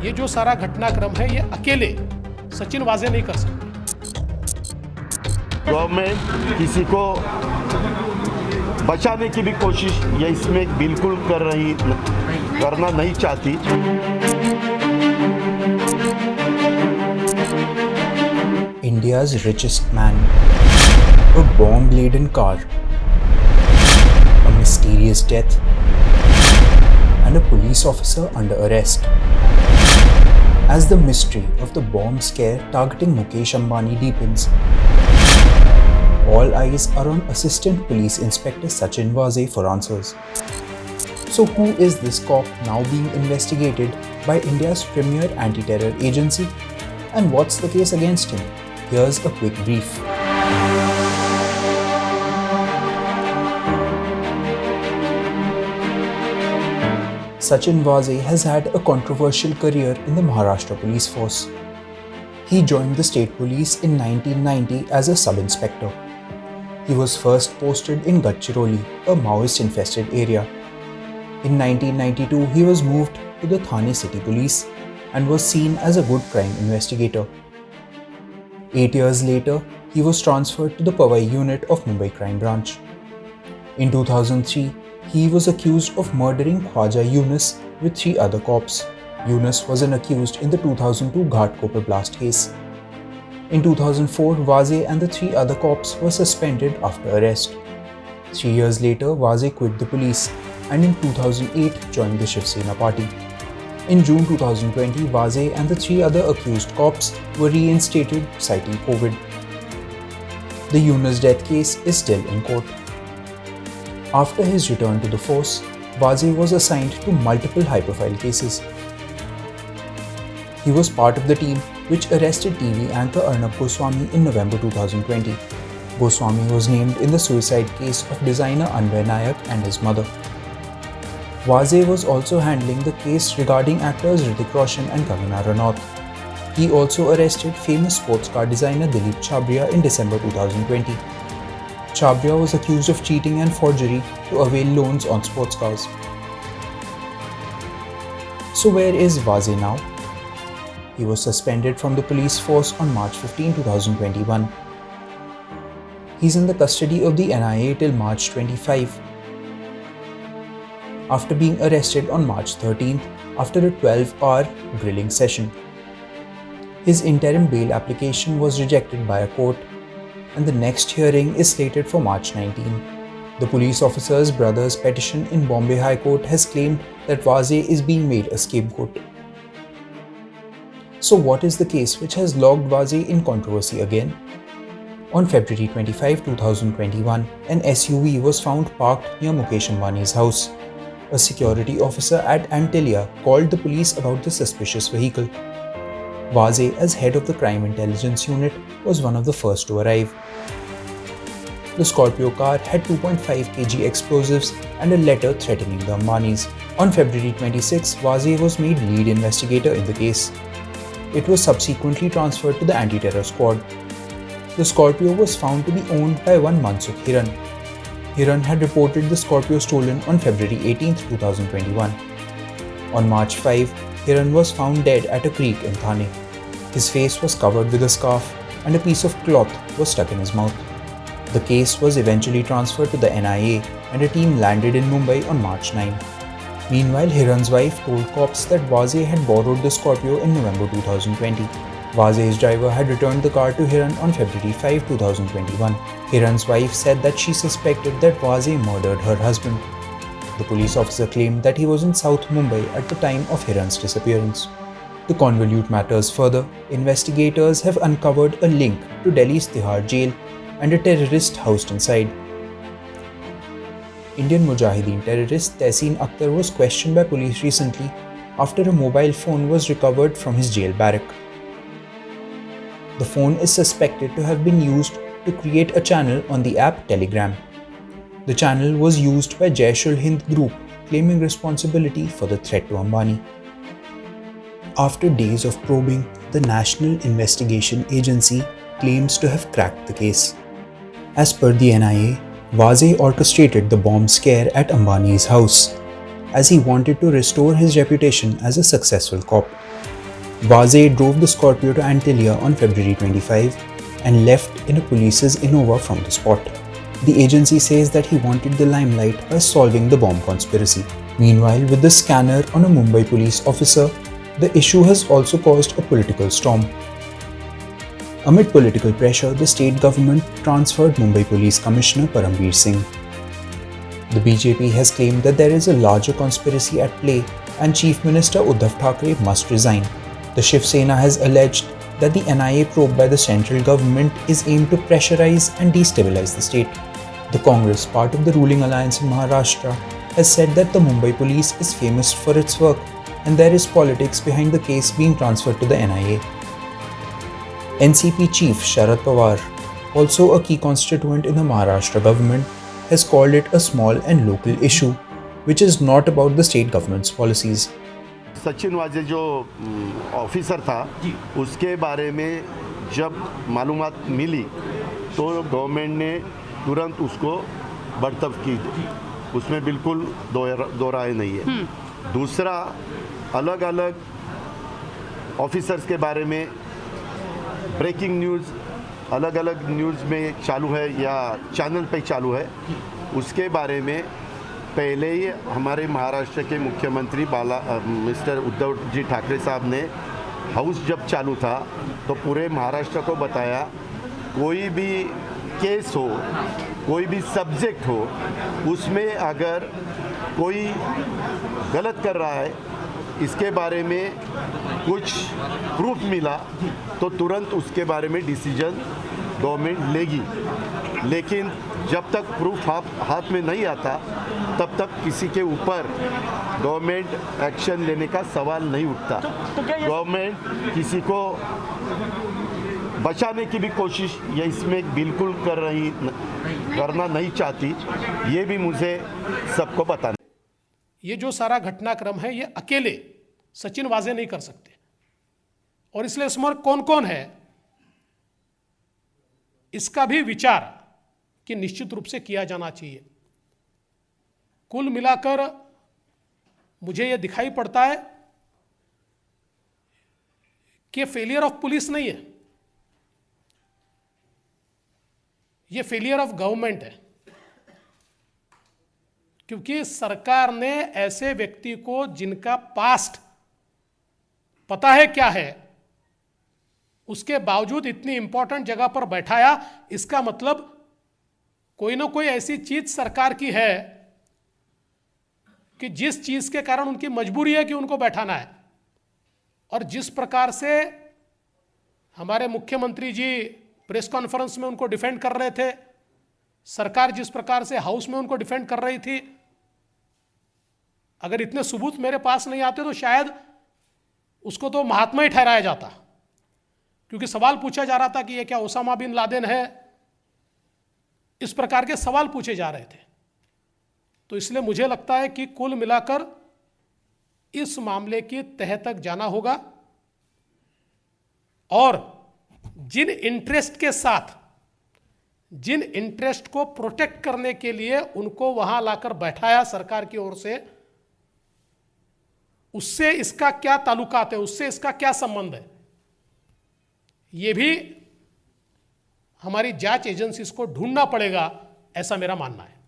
ये जो सारा घटनाक्रम है ये अकेले सचिन वाजे नहीं कर सकते। गवर्नमेंट किसी को बचाने की भी कोशिश ये इसमें बिल्कुल करना नहीं चाहती। India's richest man, a bomb-laden car, a mysterious death, and a police officer under arrest. As the mystery of the bomb scare targeting Mukesh Ambani deepens, all eyes are on Assistant Police Inspector Sachin Vaze for answers. So who is this cop now being investigated by India's premier anti-terror agency? And what's the case against him? Here's a quick brief. Sachin Vaze has had a controversial career in the Maharashtra police force. He joined the state police in 1990 as a sub-inspector. He was first posted in Gadchiroli, a Maoist-infested area. In 1992, he was moved to the Thane City Police and was seen as a good crime investigator. 8 years later, he was transferred to the Powai unit of Mumbai Crime Branch. In 2003, he was accused of murdering Khwaja Yunus with 3 other cops. Yunus was an accused in the 2002 Ghatkopar blast case. In 2004, Vaze and the 3 other cops were suspended after arrest. 3 years later, Vaze quit the police and in 2008 joined the Shiv Sena party. In June 2020, Vaze and the 3 other accused cops were reinstated citing COVID. The Yunus death case is still in court. After his return to the force, Vaze was assigned to multiple high-profile cases. He was part of the team which arrested TV anchor Arnab Goswami in November 2020. Goswami was named in the suicide case of designer Anvay Nayak and his mother. Vaze was also handling the case regarding actors Hrithik Roshan and Kangana Ranaut. He also arrested famous sports car designer Dilip Chhabria in December 2020. Chhabria was accused of cheating and forgery to avail loans on sports cars. So where is Vaze now? He was suspended from the police force on March 15, 2021. He's in the custody of the NIA till March 25. After being arrested on March 13th after a 12-hour grilling session. His interim bail application was rejected by a court and the next hearing is slated for March 19. The police officer's brother's petition in Bombay High Court has claimed that Vaze is being made a scapegoat. So what is the case which has logged Vaze in controversy again? On February 25, 2021, an SUV was found parked near Mukesh Ambani's house. A security officer at Antilia called the police about the suspicious vehicle. Vaze, as head of the crime intelligence unit, was one of the first to arrive. The Scorpio car had 2.5 kg explosives and a letter threatening the Ambanis. On February 26, Vaze was made lead investigator in the case. It was subsequently transferred to the anti-terror squad. The Scorpio was found to be owned by one Mansukh Hiran. Hiran had reported the Scorpio stolen on February 18, 2021. On March 5, Hiran was found dead at a creek in Thane. His face was covered with a scarf and a piece of cloth was stuck in his mouth. The case was eventually transferred to the NIA and a team landed in Mumbai on March 9. Meanwhile, Hiran's wife told cops that Vaze had borrowed the Scorpio in November 2020. Vaze's driver had returned the car to Hiran on February 5, 2021. Hiran's wife said that she suspected that Vaze murdered her husband. The police officer claimed that he was in South Mumbai at the time of Hiran's disappearance. To convolute matters further, investigators have uncovered a link to Delhi's TIHAR jail and a terrorist housed inside. Indian Mujahideen terrorist Tehseen Akhtar was questioned by police recently after a mobile phone was recovered from his jail barrack. The phone is suspected to have been used to create a channel on the app Telegram. The channel was used by Jaish-ul-Hind group, claiming responsibility for the threat to Ambani. After days of probing, the National Investigation Agency claims to have cracked the case. As per the NIA, Vaze orchestrated the bomb scare at Ambani's house, as he wanted to restore his reputation as a successful cop. Vaze drove the Scorpio to Antilia on February 25 and left in a police's Innova from the spot. The agency says that he wanted the limelight by solving the bomb conspiracy. Meanwhile, with the scanner on a Mumbai police officer, the issue has also caused a political storm. Amid political pressure, the state government transferred Mumbai Police Commissioner Parambir Singh. The BJP has claimed that there is a larger conspiracy at play and Chief Minister Uddhav Thackeray must resign. The Shiv Sena has alleged that the NIA probe by the central government is aimed to pressurize and destabilize the state. The Congress, part of the ruling alliance in Maharashtra, has said that the Mumbai police is famous for its work and there is politics behind the case being transferred to the NIA. NCP chief Sharad Pawar, also a key constituent in the Maharashtra government, has called it a small and local issue, which is not about the state government's policies. Sachin वाजे जो officer था उसके बारे में जब मालूमात मिली तो government ने तुरंत उसको बर्तरफ की, उसमें बिल्कुल दो राय नहीं है। दूसरा, अलग अलग ऑफिसर्स के बारे में ब्रेकिंग न्यूज़ अलग अलग न्यूज़ में चालू है या चैनल पे चालू है, उसके बारे में पहले ही हमारे महाराष्ट्र के मुख्यमंत्री मिस्टर उद्धव जी ठाकरे साहब ने हाउस जब चालू था तो पूरे महाराष्ट्र को बताया, कोई भी केस हो, कोई भी सब्जेक्ट हो, उसमें अगर कोई गलत कर रहा है, इसके बारे में कुछ प्रूफ मिला तो तुरंत उसके बारे में डिसीजन गवर्नमेंट लेगी। लेकिन जब तक प्रूफ हाथ में नहीं आता तब तक किसी के ऊपर गवर्नमेंट एक्शन लेने का सवाल नहीं उठता। गवर्नमेंट किसी को बचाने की भी कोशिश ये इसमें बिल्कुल करना नहीं चाहती, ये भी मुझे सबको बताना। ये जो सारा घटनाक्रम है ये अकेले सचिन वाजे नहीं कर सकते, और इसलिए इसमें कौन कौन है इसका भी विचार कि निश्चित रूप से किया जाना चाहिए। कुल मिलाकर मुझे यह दिखाई पड़ता है कि फेलियर ऑफ पुलिस नहीं है, यह फेलियर ऑफ गवर्नमेंट है, क्योंकि सरकार ने ऐसे व्यक्ति को जिनका पास्ट पता है क्या है, उसके बावजूद इतनी इंपॉर्टेंट जगह पर बैठाया। इसका मतलब कोई ना कोई ऐसी चीज सरकार की है कि जिस चीज के कारण उनकी मजबूरी है कि उनको बैठाना है। और जिस प्रकार से हमारे मुख्यमंत्री जी प्रेस कॉन्फ्रेंस में उनको डिफेंड कर रहे थे, सरकार जिस प्रकार से हाउस में उनको डिफेंड कर रही थी, अगर इतने सबूत मेरे पास नहीं आते तो शायद उसको तो महात्मा ही ठहराया जाता, क्योंकि सवाल पूछा जा रहा था कि यह क्या ओसामा बिन लादेन है, इस प्रकार के सवाल पूछे जा रहे थे। तो इसलिए मुझे लगता है कि कुल मिलाकर इस मामले की तह तक जाना होगा और जिन इंटरेस्ट के साथ, जिन इंटरेस्ट को प्रोटेक्ट करने के लिए उनको वहां लाकर बैठाया सरकार की ओर से, उससे इसका क्या ताल्लुकात है, उससे इसका क्या संबंध है, यह भी हमारी जांच एजेंसीज को ढूंढना पड़ेगा, ऐसा मेरा मानना है।